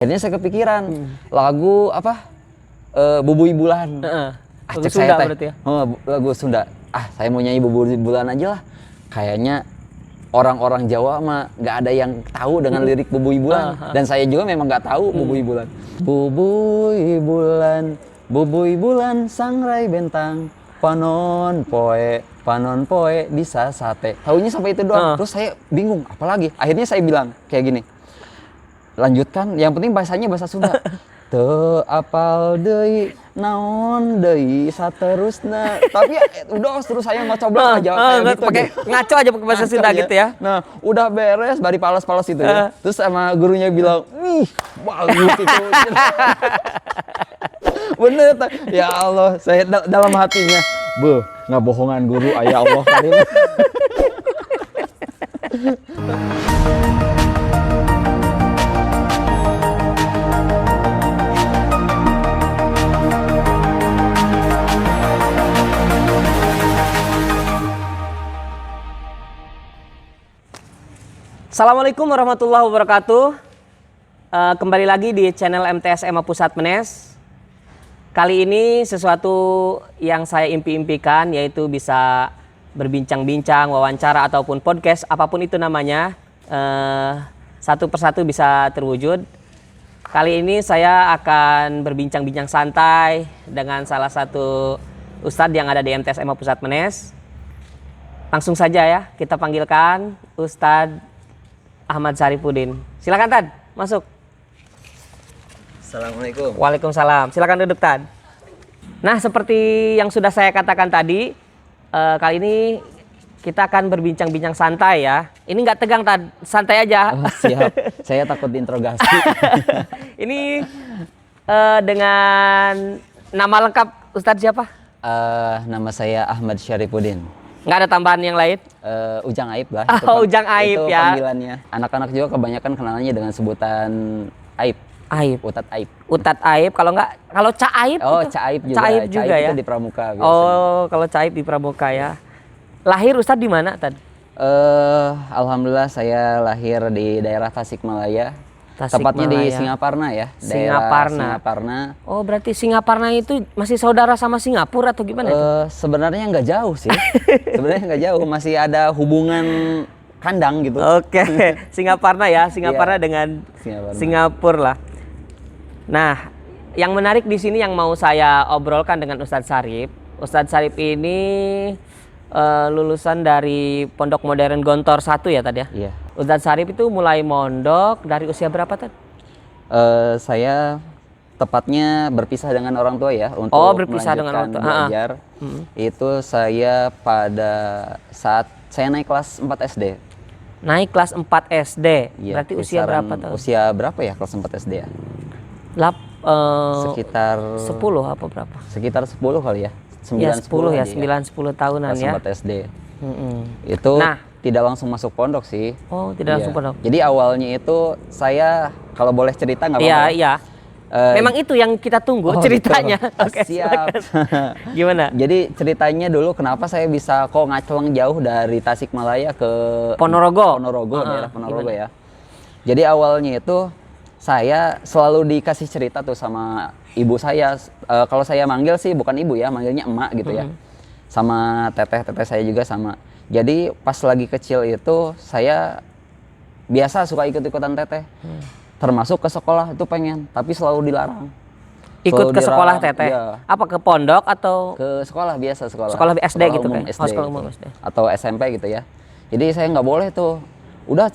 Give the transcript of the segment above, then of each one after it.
Akhirnya saya kepikiran lagu apa Bubui Bulan. Lagu Sunda berarti ya? Lagu Sunda. Saya mau nyanyi Bubui Bulan aja lah. Kayaknya orang-orang Jawa mah nggak ada yang tahu dengan lirik Bubui Bulan. Dan saya juga memang nggak tahu Bubui Bulan. Bubui bulan sangrai bentang, panon poe bisa sate. Taunya sampai itu doang. Terus saya bingung, apalagi? Akhirnya saya bilang kayak gini. Lanjutkan, yang penting bahasanya bahasa Sunda. Teu apal deui naon deui saterusna. Tapi udah terus saya ngocoblok aja kayak gitu. Pakai ngaco aja pakai bahasa Sunda gitu ya. Nah, udah beres bari pales-pales itu ya. Terus sama gurunya bilang, "Ih, bagus itu." Bener, ya Allah, saya dalam hatinya, "Beuh, ngabohongan guru, aya Allah karim." Assalamualaikum warahmatullahi wabarakatuh. Kembali lagi di channel MTS EMA Pusat Menes. Kali ini sesuatu yang saya impi-impikan, yaitu bisa berbincang-bincang, wawancara ataupun podcast, apapun itu namanya, satu persatu bisa terwujud. Kali ini saya akan berbincang-bincang santai dengan salah satu ustadz yang ada di MTS EMA Pusat Menes. Langsung saja ya, kita panggilkan Ustadz Ahmad Syarifuddin. Silakan Tad, masuk. Assalamualaikum. Waalaikumsalam. Silakan duduk Tad. Nah, seperti yang sudah saya katakan tadi, kali ini kita akan berbincang-bincang santai ya. Ini nggak tegang Tad, santai aja. Oh, siap. Saya takut diinterogasi. Ini dengan nama lengkap Ustadz siapa? Nama saya Ahmad Syarifuddin. Nggak ada tambahan yang lain? Ujang Aib lah. Ujang Aib itu ya. Panggilannya. Anak-anak juga kebanyakan kenalannya dengan sebutan Aib. Aib. Utat Aib. Utat Aib. Kalau Ca Aib? Oh, Ca Aib juga. Ca Aib juga ya. Itu di Pramuka biasanya. Oh, kalau Ca Aib di Pramuka ya. Lahir Ustadz di mana Tad? Alhamdulillah saya lahir di daerah Tasikmalaya. Tepatnya di Singaparna ya. Singaparna. Oh, berarti Singaparna itu masih saudara sama Singapura atau gimana itu? Sebenarnya nggak jauh sih. Sebenarnya nggak jauh, masih ada hubungan kandang gitu. Oke. Singaparna ya, Singaparna dengan Singapura lah. Nah, yang menarik di sini yang mau saya obrolkan dengan Ustadz Syarif. Ustadz Syarif ini lulusan dari Pondok Modern Gontor 1 ya tadi ya? Iya. Ustadz Syarif itu mulai mondok dari usia berapa Tad? Saya tepatnya berpisah dengan orang tua ya untuk berpisah dengan orang tua. Belajar. Itu saya pada saat saya naik kelas 4 SD. Naik kelas 4 SD. Iya, berarti usia berapa tahun? Usia berapa ya kelas 4 SD ya? Sekitar 10 apa berapa? Sekitar 10 kali ya. 9-10 ya, 9-10 tahunan kelas ya. 4 SD. Itu tidak langsung masuk pondok sih. Oh, tidak langsung pondok. Jadi awalnya itu saya kalau boleh cerita nggak apa-apa? Iya. Memang itu yang kita tunggu ceritanya. Oke, siap. Gimana? Jadi ceritanya dulu kenapa saya bisa kok ngacleng jauh dari Tasikmalaya ke Ponorogo, daerah Ponorogo ya. Jadi awalnya itu saya selalu dikasih cerita tuh sama ibu saya. Kalau saya manggil sih bukan ibu ya, manggilnya emak gitu ya. Sama teteh saya juga sama. Jadi pas lagi kecil itu saya biasa suka ikut-ikutan teteh. Termasuk ke sekolah itu pengen, tapi selalu dilarang. Ikut ke sekolah teteh? Iya. Apa ke pondok atau? Ke sekolah biasa, sekolah SD gitu kan? Sekolah umum SD. Atau SMP gitu ya. Jadi saya nggak boleh tuh. Udah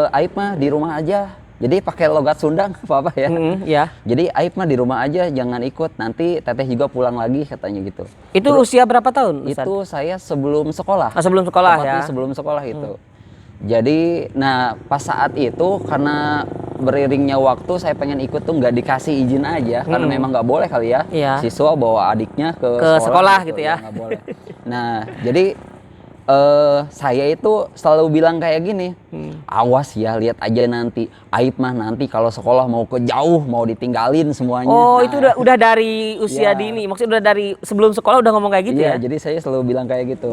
Aib mah di rumah aja. Jadi pakai logat Sunda nggak apa-apa ya. Ya. Jadi Aib mah di rumah aja, jangan ikut. Nanti teteh juga pulang lagi katanya gitu. Itu usia berapa tahun? Ustaz? Itu saya sebelum sekolah. Sebelum sekolah ya? Sebelum sekolah itu. Jadi, nah pas saat itu karena beriringnya waktu saya pengen ikut tuh nggak dikasih izin aja. Karena memang nggak boleh kali ya. Siswa bawa adiknya ke sekolah gitu ya. Nggak boleh. Nah, jadi saya itu selalu bilang kayak gini, awas ya, lihat aja nanti Aib mah nanti kalau sekolah mau ke jauh, mau ditinggalin semuanya. Oh, nah, itu udah dari usia dini, maksudnya udah dari sebelum sekolah udah ngomong kayak gitu ya? Jadi saya selalu bilang kayak gitu.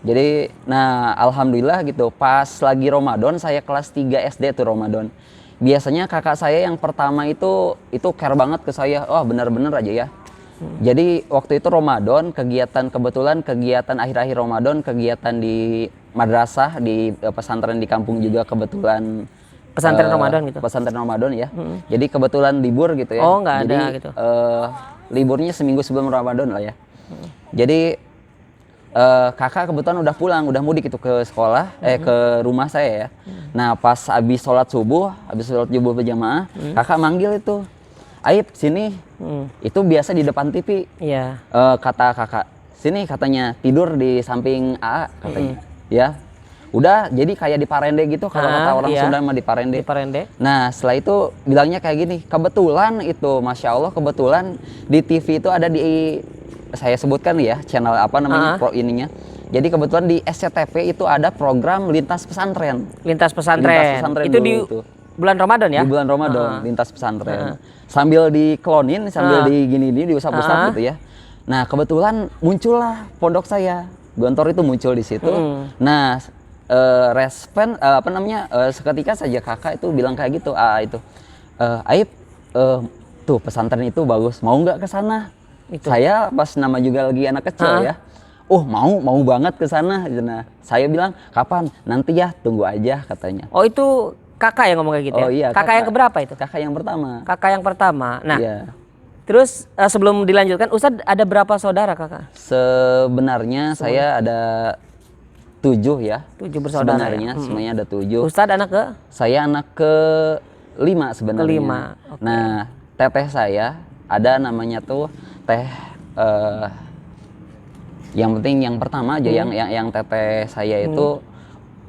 Jadi, nah alhamdulillah gitu, pas lagi Ramadan, saya kelas 3 SD tuh Ramadan. biasanya kakak saya yang pertama itu care banget ke saya. Wah, benar-benar aja ya. Jadi waktu itu Ramadan, kebetulan kegiatan akhir-akhir Ramadan, kegiatan di madrasah, di pesantren di kampung juga kebetulan Pesantren Ramadan gitu. Pesantren Ramadan ya. Jadi kebetulan libur gitu ya. Oh, nggak ada Jadi, gitu. Liburnya seminggu sebelum Ramadan lah ya. Jadi kakak kebetulan udah pulang, udah mudik itu ke sekolah, ke rumah saya ya. Nah pas habis sholat subuh berjamaah, kakak manggil itu, Aib sini. Itu biasa di depan TV. Iya. Kata kakak, sini katanya tidur di samping AA katanya. Ya, udah jadi kayak di parende gitu kalau kata orang iya. Sunda mah di parende. Di parende. Nah setelah itu bilangnya kayak gini, kebetulan itu, masya Allah kebetulan di TV itu ada di, saya sebutkan ya channel apa namanya pro ininya. Jadi kebetulan di SCTV itu ada program Lintas Pesantren. Lintas pesantren. Lintas pesantren Itu dulu di itu. bulan Ramadan ya? Di bulan Ramadan, Lintas Pesantren. Sambil diklonin, sambil di gini diusap-usap gitu ya. Nah kebetulan muncullah pondok saya, Gontor itu muncul di situ. Nah seketika saja kakak itu bilang kayak gitu, Aib, tuh pesantren itu bagus, mau nggak ke sana? Saya pas nama juga lagi anak kecil ya. Oh mau banget ke sana. Nah saya bilang kapan? Nanti ya, tunggu aja katanya. Oh itu kakak yang ngomong kayak gitu ya? Oh iya. Kakak yang keberapa itu? Kakak yang pertama. Kakak yang pertama. Nah, Iya. terus sebelum dilanjutkan, Ustadz ada berapa saudara kakak? Sebenarnya saya ada 7 ya. 7 bersaudara. Sebenarnya semuanya ada 7. Ustadz anak ke? Saya anak ke-5 sebenarnya. Kelima, oke. Nah, teteh saya ada namanya tuh teh yang penting yang pertama aja yang teteh saya itu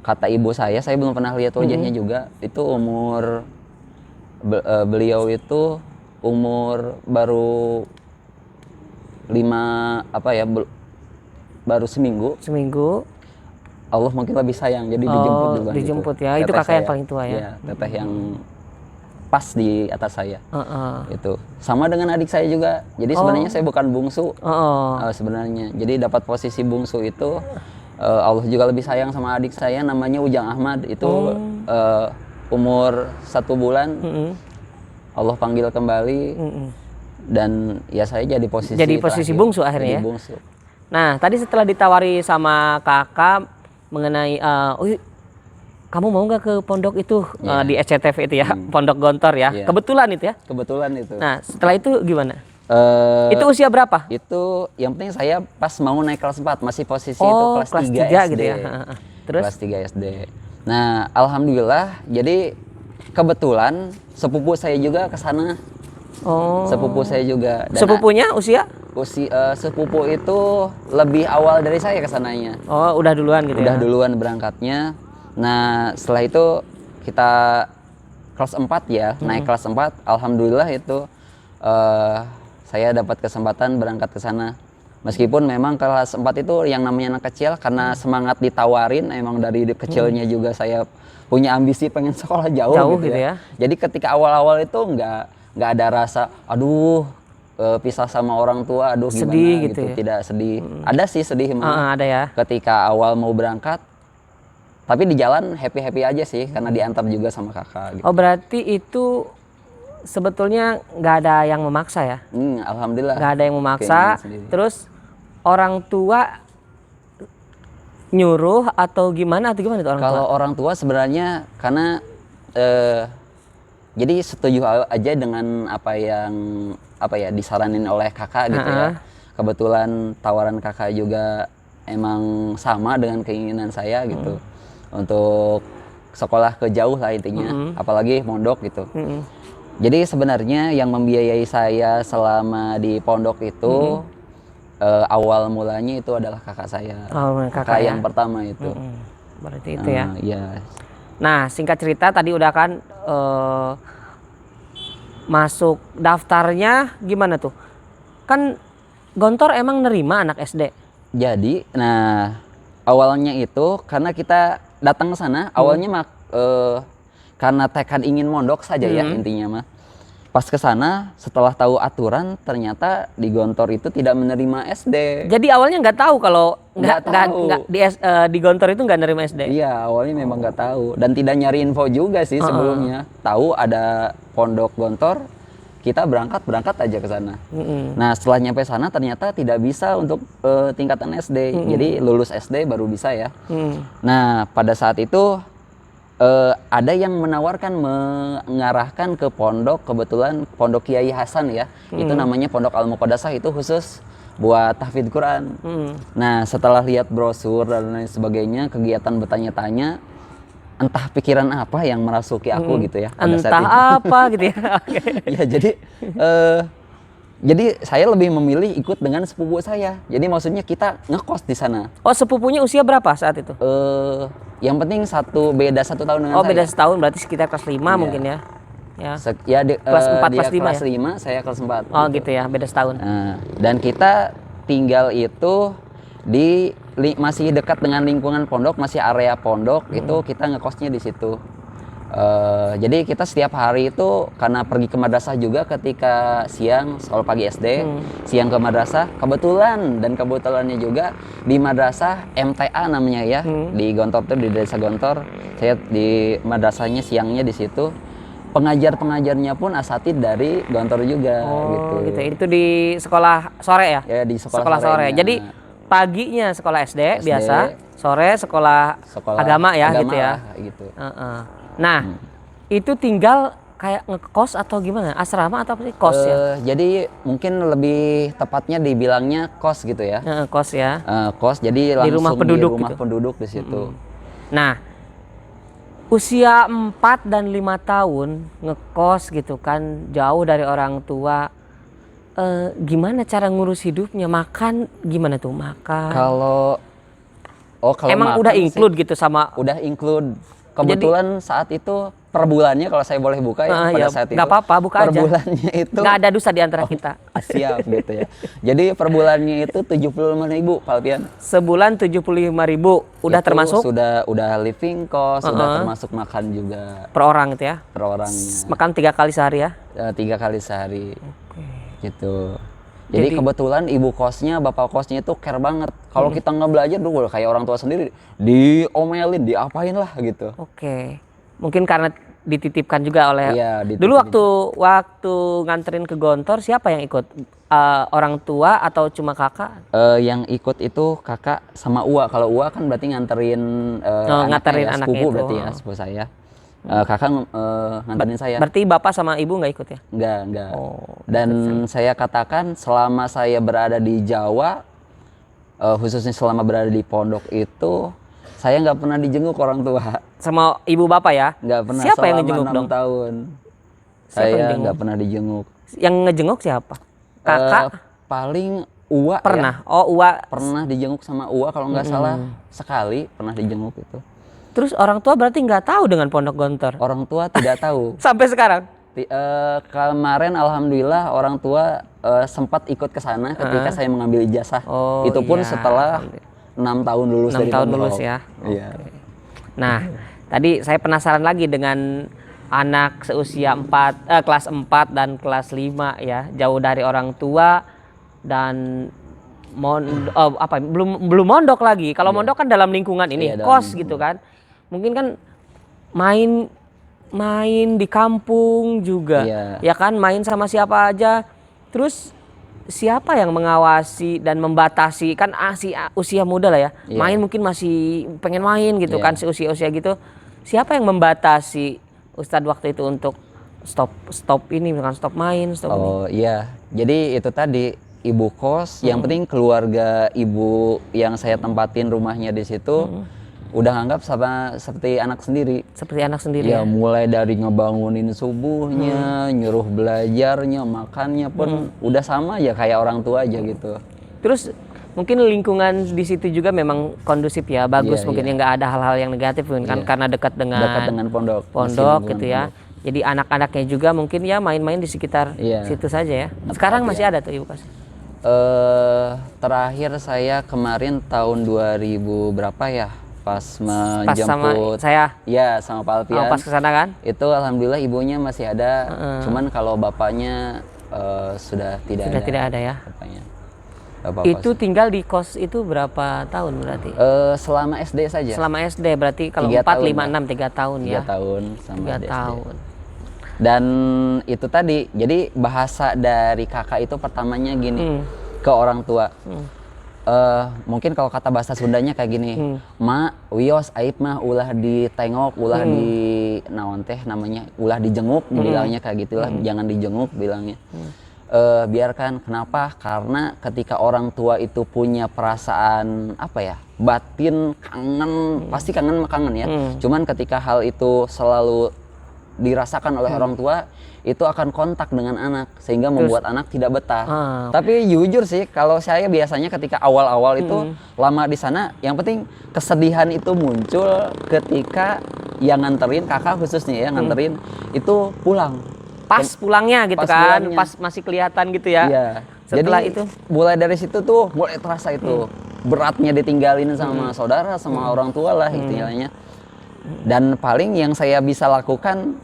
kata ibu saya belum pernah lihat wajahnya juga. Itu umur beliau itu umur baru baru seminggu. Allah mungkin lebih sayang, jadi dijemput duluan. Dijemput gitu. ya. Itu Teteh kakak yang saya. paling tua ya? Iya, teteh yang pas di atas saya. Itu sama dengan adik saya juga. Jadi sebenarnya saya bukan bungsu. Sebenarnya. Jadi dapat posisi bungsu itu Allah juga lebih sayang sama adik saya, namanya Ujang Ahmad. Itu umur 1 bulan. Allah panggil kembali. Dan ya saya jadi posisi terakhir. Bungsu akhirnya ya. Bungsu. Nah, tadi setelah ditawari sama kakak mengenai kamu mau nggak ke pondok itu di SCTV itu ya, Pondok Gontor ya. Kebetulan itu ya. Kebetulan itu. Nah, setelah itu gimana? Itu usia berapa? Itu yang penting saya pas mau naik kelas 4, masih posisi itu kelas 3 SD. Gitu ya. Terus kelas 3 SD. Nah, alhamdulillah jadi kebetulan sepupu saya juga ke sana. Sepupu saya juga. Dan sepupunya usia? Sepupu itu lebih awal dari saya ke sananya. Oh, udah duluan gitu Udah ya. duluan berangkatnya. Nah, setelah itu kita kelas 4 ya, naik kelas 4, alhamdulillah itu saya dapat kesempatan berangkat ke sana. Meskipun memang kelas 4 itu yang namanya anak kecil, karena semangat ditawarin, emang dari kecilnya juga saya punya ambisi pengen sekolah jauh gitu ya. Jadi ketika awal-awal itu nggak ada rasa, aduh pisah sama orang tua, aduh gimana sedih gitu, ya? Tidak sedih. Ada sih sedih emang. Ada ya. Ketika awal mau berangkat, tapi di jalan happy-happy aja sih, karena diantar juga sama kakak. Gitu. Oh berarti itu sebetulnya nggak ada yang memaksa ya? Alhamdulillah. Nggak ada yang memaksa. Terus orang tua nyuruh atau gimana tuh orang tua? Kalau orang tua sebenarnya karena jadi setuju aja dengan apa ya disaranin oleh kakak gitu ya. Kebetulan tawaran kakak juga emang sama dengan keinginan saya gitu. Untuk sekolah ke jauh lah intinya, apalagi mondok gitu. Jadi sebenarnya yang membiayai saya selama di pondok itu awal mulanya itu adalah kakak saya. Kakak ya? yang pertama itu. Berarti itu ya. Iya. Nah, singkat cerita tadi udah kan masuk daftarnya gimana tuh? Kan Gontor emang nerima anak SD. Jadi, nah awalnya itu karena kita datang ke sana, awalnya karena tekad ingin mondok saja ya intinya mah. pas ke sana setelah tahu aturan ternyata di Gontor itu tidak menerima SD. Jadi awalnya nggak tahu kalau Nggak tahu. di Gontor itu nggak nerima SD. Iya, awalnya memang nggak tahu dan tidak nyari info juga sih sebelumnya. Tahu ada pondok Gontor, kita berangkat aja ke sana. Nah, setelah nyampe sana ternyata tidak bisa untuk tingkatan SD. Jadi lulus SD baru bisa ya. Nah, pada saat itu ada yang menawarkan mengarahkan ke pondok, kebetulan pondok Kiai Hasan ya. Itu namanya Pondok Al-Muqaddasah, itu khusus buat tahfidz Quran. Nah, setelah lihat brosur dan lain sebagainya, kegiatan bertanya-tanya, entah pikiran apa yang merasuki aku gitu ya pada saat Entah itu. apa gitu ya. Ya, jadi saya lebih memilih ikut dengan sepupu saya. Jadi maksudnya kita ngekos di sana. Oh, sepupunya usia berapa saat itu? Yang penting beda 1 tahun dengan Oh, saya. beda setahun, berarti sekitar kelas 5 mungkin ya. Ya. Kelas 4, dia kelas 5 kelas ya? 5, saya kelas 4. Oh, gitu ya, beda setahun. Nah, dan kita tinggal itu masih dekat dengan lingkungan pondok, masih area pondok, itu kita ngekosnya di situ. Jadi kita setiap hari itu karena pergi ke madrasah juga ketika siang, sekolah pagi SD, siang ke madrasah. Kebetulannya juga di madrasah MTA namanya ya, di Gontor tuh, di desa Gontor. Saya di madrasahnya siangnya di situ. Pengajarnya pun asatid dari Gontor juga gitu. Itu di sekolah sore ya? Ya, di sekolah sore. sorenya. Jadi paginya sekolah SD biasa, sore sekolah agama ya gitu ya. Lah, gitu. Nah, itu tinggal kayak ngekos atau gimana? Asrama atau apa sih? Kos ya? Jadi mungkin lebih tepatnya dibilangnya kos gitu ya. Kos ya. Kos, jadi langsung Di rumah penduduk di rumah gitu. penduduk di situ. Nah, usia 4 dan 5 tahun ngekos gitu kan, jauh dari orang tua. Gimana cara ngurus hidupnya? Makan gimana tuh? Makan. Kalau Emang makan udah sih, include gitu sama udah include. Kebetulan saat itu per bulannya, kalau saya boleh buka ya, pada saat itu. Nggak apa-apa, buka per aja. bulannya itu. Nggak ada dosa di antara kita. Siap gitu ya. Jadi per bulannya itu 75.000 Pak Alpian. Sebulan 75.000 udah Itu termasuk udah living cost, udah termasuk makan juga per orang gitu ya. per orangnya. Makan 3 kali sehari ya. 3 kali sehari. Gitu. Jadi kebetulan ibu kosnya, bapak kosnya itu care banget. Kalau kita nggak belajar dulu kayak orang tua sendiri, diomelin, diapain lah gitu. Oke. Mungkin karena dititipkan juga oleh. Iya, Dulu waktu nganterin ke Gontor siapa yang ikut? Orang tua atau cuma kakak? Yang ikut itu kakak sama Ua. Kalau Ua kan berarti nganterin nganterin anaknya, anaknya sepupu itu. berarti ya, sepupu saya. Kakak nganterin saya. Berarti bapak sama ibu nggak ikut ya? Enggak. Dan saya katakan selama saya berada di Jawa, khususnya selama berada di pondok itu, saya nggak pernah dijenguk orang tua. Sama ibu bapak ya? Nggak pernah. Siapa yang selama ngejenguk 6 dong? tahun. Siapa yang Saya jenguk? nggak pernah dijenguk. Yang ngejenguk siapa? Kakak? Paling Ua Pernah? ya. Oh, Uwa. Pernah dijenguk sama Ua kalau nggak salah sekali pernah dijenguk itu. Terus orang tua berarti nggak tahu dengan Pondok Gontor? Orang tua tidak tahu. Sampai sekarang? Kemarin alhamdulillah orang tua sempat ikut ke sana ketika saya mengambil ijazah. Oh, Itu pun iya. setelah 6 tahun lulus 6 dari tahun pondok. lulus ya. Iya. Nah, tadi saya penasaran lagi dengan anak seusia kelas 4 dan kelas 5 ya, jauh dari orang tua dan belum mondok lagi. Kalau mondok kan dalam lingkungan ini, Iya, kos gitu kan. Mungkin kan main di kampung juga. Iya. Ya kan, main sama siapa aja. Terus siapa yang mengawasi dan membatasi kan usia muda lah ya. Iya. Main mungkin masih pengen main gitu Iya. kan, seusia-usia gitu. Siapa yang membatasi Ustadz waktu itu untuk stop ini, bukan stop main, stop ini. Oh iya. Jadi itu tadi ibu kos, yang penting keluarga ibu yang saya tempatin rumahnya di situ udah nganggap sama seperti anak sendiri. Seperti anak sendiri ya. Ya mulai dari ngebangunin subuhnya, nyuruh belajarnya, makannya pun udah sama ya kayak orang tua aja gitu. Terus mungkin lingkungan di situ juga memang kondusif ya, bagus, Iya, mungkin iya. ya, nggak ada hal-hal yang negatif kan, Iya. karena dekat dengan pondok. Masih pondok lingkungan gitu ya. pondok. Jadi anak-anaknya juga mungkin ya main-main di sekitar Iya. situ saja ya. Sekarang masih ada tuh Ibu Kas? Terakhir saya kemarin tahun 2000 berapa ya? pas Pas sama menjemput saya. ya sama Pak Alfian. Pas kesana kan? Itu alhamdulillah ibunya masih ada. Cuman kalau bapaknya sudah tidak Sudah ada. tidak ada ya. Bapaknya. Bapak Itu tinggal di kos itu berapa tahun berarti? selama SD saja. Selama SD berarti kalau 3 4, tahun, 5, Mbak. 6, 3 tahun 3 ya. tahun sama 3 SD. tahun. Dan itu tadi, jadi bahasa dari kakak itu pertamanya gini ke orang tua. Mungkin kalau kata bahasa Sundanya kayak gini, ma, wios, aib mah ulah ditengok, ulah di naon teh namanya, ulah dijenguk, bilangnya kayak gitulah, jangan dijenguk bilangnya. Biarkan, kenapa? Karena ketika orang tua itu punya perasaan apa ya, batin kangen, pasti kangen ya. Cuman ketika hal itu selalu dirasakan oleh orang tua, itu akan kontak dengan anak sehingga membuat anak tidak betah. Tapi jujur sih, kalau saya biasanya ketika awal-awal itu lama di sana, yang penting kesedihan itu muncul ketika yang nganterin, kakak khususnya ya nganterin itu pulang. Pas pulangnya gitu Pas kan, pulangnya. pas masih kelihatan gitu ya. Iya. Setelah Jadi, itu mulai dari situ tuh mulai terasa itu beratnya ditinggalin sama saudara, sama orang tua lah istilahnya. Dan paling yang saya bisa lakukan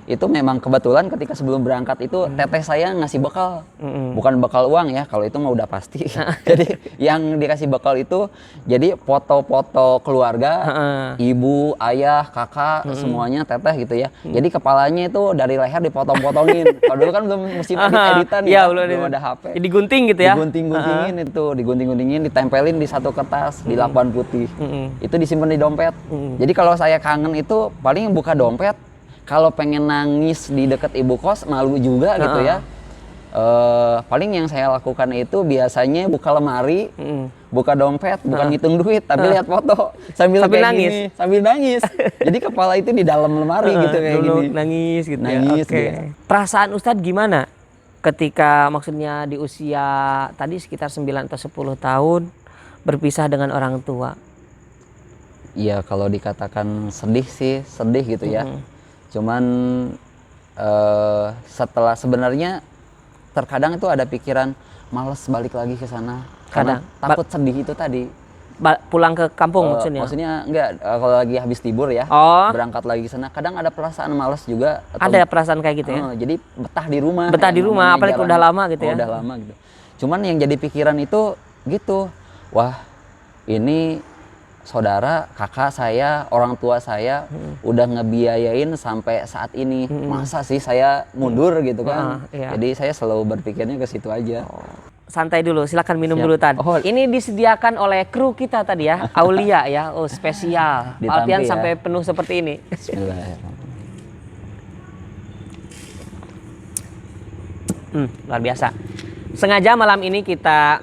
itu memang kebetulan ketika sebelum berangkat itu teteh saya ngasih bekal, bukan bekal uang ya, kalau itu mah udah pasti. Jadi yang dikasih bekal itu jadi foto-foto keluarga, ibu, ayah, kakak, semuanya teteh gitu ya. Jadi kepalanya itu dari leher dipotong-potongin. Kalau dulu kan belum mesti edit-editan iya, ya, belum ada HP. Jadi gunting gitu ya. Digunting-guntingin itu, digunting-guntingin, ditempelin di satu kertas di lakban putih. Itu disimpan di dompet. Jadi kalau saya kangen itu paling buka dompet. Kalau pengen nangis di dekat ibu kos malu juga gitu ya. Paling yang saya lakukan itu biasanya buka lemari, buka dompet, bukan ngitung duit, tapi lihat foto sambil kayak nangis. gini, sambil nangis. Jadi kepala itu di dalam lemari gitu kayak dulu gini. nangis gitu Nangis, ya. Oke. dia. Perasaan Ustadz gimana ketika maksudnya di usia tadi sekitar 9 atau 10 tahun berpisah dengan orang tua? Iya, kalau dikatakan sedih sih, sedih gitu ya. Cuman setelah sebenarnya terkadang itu ada pikiran males balik lagi ke sana. Karena takut sedih itu tadi. Pulang ke kampung maksudnya? Maksudnya enggak, kalau lagi habis libur ya, Oh. berangkat lagi ke sana. Kadang ada perasaan males juga. Ada perasaan kayak gitu ya? Jadi betah di rumah. Betah kayak di rumah, namanya apalagi jarang. udah lama gitu ya? Udah lama gitu. Cuman yang jadi pikiran itu gitu, wah ini saudara, kakak saya, orang tua saya udah ngebiayain sampai saat ini. Masa sih saya mundur gitu kan? iya. Jadi saya selalu berpikirnya ke situ aja. Santai dulu, silakan minum Siap. dulu Tad. Oh. Ini disediakan oleh kru kita tadi ya, Aulia ya, oh spesial. Ditampi Alpian ya. sampai penuh seperti ini. Bismillahirrahmanirrahim. Luar biasa. Sengaja malam ini kita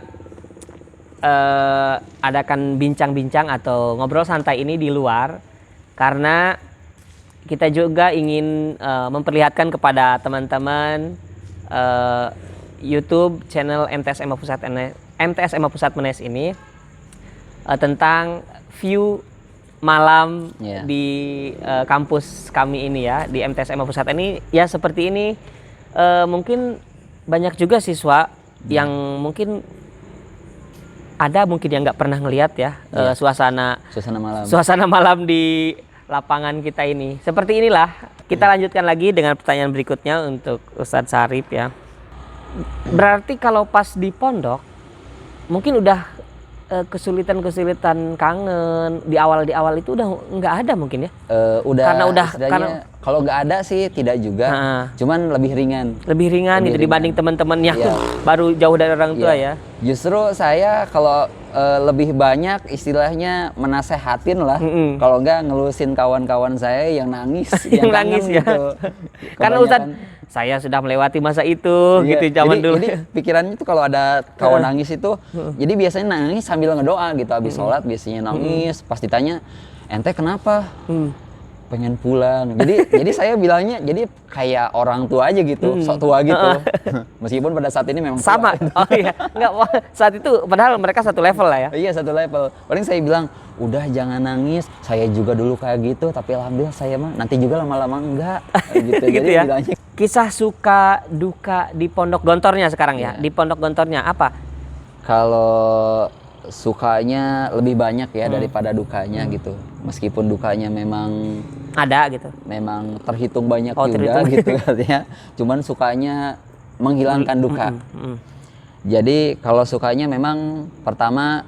adakan bincang-bincang atau ngobrol santai ini di luar karena kita juga ingin memperlihatkan kepada teman-teman YouTube channel MTS EMA Pusat Menes ini tentang view malam di kampus kami ini ya, di MTS EMA Pusat ini ya seperti ini. Mungkin banyak juga siswa yang mungkin yang nggak pernah ngelihat ya, suasana malam di lapangan kita ini. Seperti inilah. Kita lanjutkan lagi dengan pertanyaan berikutnya untuk Ustadz Syarif ya. Berarti kalau pas di pondok mungkin udah kesulitan kangen di awal itu udah nggak ada mungkin ya? Karena kalau nggak ada sih tidak juga, cuman lebih ringan gitu dibanding teman-teman yang baru jauh dari orang tua ya. Justru saya kalau lebih banyak istilahnya menasehatin lah, kalau nggak ngelusin kawan-kawan saya yang nangis, yang nangis ya. Gitu. Karena Ustadz, saya sudah melewati masa itu gitu zaman dulu. Jadi pikirannya tuh kalau ada kawan nangis itu, jadi biasanya nangis sambil ngedoa gitu, habis sholat biasanya nangis. Pas ditanya, ente kenapa? Pengen pulang. Jadi saya bilangnya jadi kayak orang tua aja gitu, sok tua gitu. Meskipun pada saat ini memang sama. tua. Oh iya, enggak saat itu padahal mereka satu level lah ya. Iya, satu level. Paling saya bilang, udah jangan nangis. Saya juga dulu kayak gitu, tapi alhamdulillah saya mah nanti juga lama-lama enggak. Gitu, gitu jadi ya. bilangnya. Kisah suka duka di Pondok Gontornya sekarang ya. Di Pondok Gontornya apa? Kalau sukanya lebih banyak ya daripada dukanya gitu. Meskipun dukanya memang Ada gitu. memang terhitung banyak Oh, juga terhitung. gitu katanya. Cuman sukanya menghilangkan duka. Jadi kalau sukanya memang pertama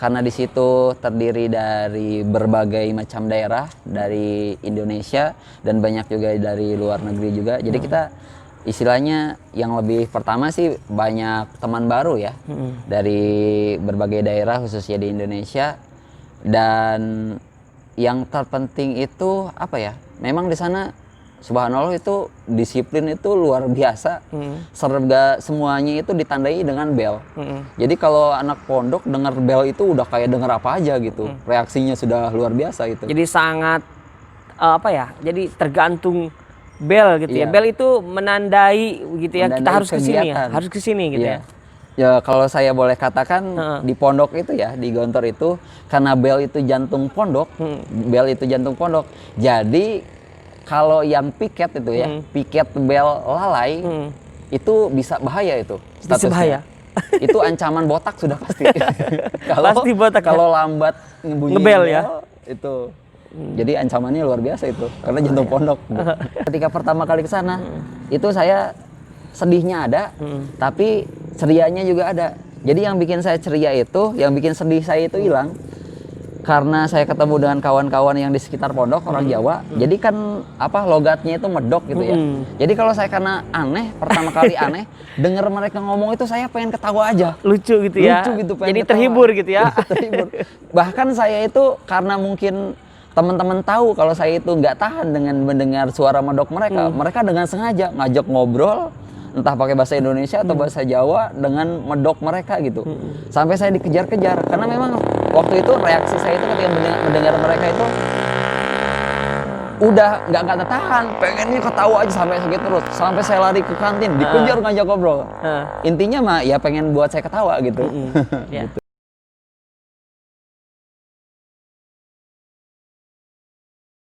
karena di situ terdiri dari berbagai macam daerah dari Indonesia dan banyak juga dari luar negeri juga. Jadi kita istilahnya yang lebih pertama sih banyak teman baru ya dari berbagai daerah khususnya di Indonesia. Dan yang terpenting itu apa ya? Memang di sana subhanallah itu disiplin itu luar biasa. Serba semuanya itu ditandai dengan bel. Jadi kalau anak pondok dengar bel itu udah kayak dengar apa aja gitu. Reaksinya sudah luar biasa itu. Jadi sangat apa ya? Jadi tergantung bel gitu ya. Iya. Bel itu menandai gitu ya. Kita Menandai harus ke sini ya. kegiatan. Harus ke sini gitu Iya. ya. Ya kalau saya boleh katakan di pondok itu ya, di Gontor itu karena bel itu jantung pondok, bel itu jantung pondok. Jadi kalau yang piket itu ya, piket bel lalai itu bisa bahaya itu statusnya. bahaya? Itu ancaman botak sudah pasti. Kalau Pasti botak ya? kalau lambat ngebunyiin Ngebel ya? itu. Jadi ancamannya luar biasa itu karena jantung pondok. Ketika pertama kali ke sana, itu saya sedihnya ada, tapi cerianya juga ada. Jadi yang bikin saya ceria itu, yang bikin sedih saya itu hilang karena saya ketemu dengan kawan-kawan yang di sekitar pondok orang Jawa. Jadi kan apa logatnya itu medok gitu ya. Jadi kalau saya karena aneh, pertama kali aneh, denger mereka ngomong itu saya pengen ketawa aja. Lucu gitu ya. Lucu gitu, pengen Jadi ketawa. terhibur gitu ya. Terhibur. Bahkan saya itu karena mungkin teman-teman tahu kalau saya itu nggak tahan dengan mendengar suara medok mereka, mereka dengan sengaja ngajak ngobrol entah pakai bahasa Indonesia atau bahasa Jawa dengan medok mereka gitu. Sampai saya dikejar-kejar karena memang waktu itu reaksi saya itu ketika mendengar mereka itu udah nggak tahan, pengennya ketawa aja sampai segitu terus. Sampai saya lari ke kantin, dikejar ngajak ngobrol. Intinya mah ya pengen buat saya ketawa gitu. Ya. Gitu.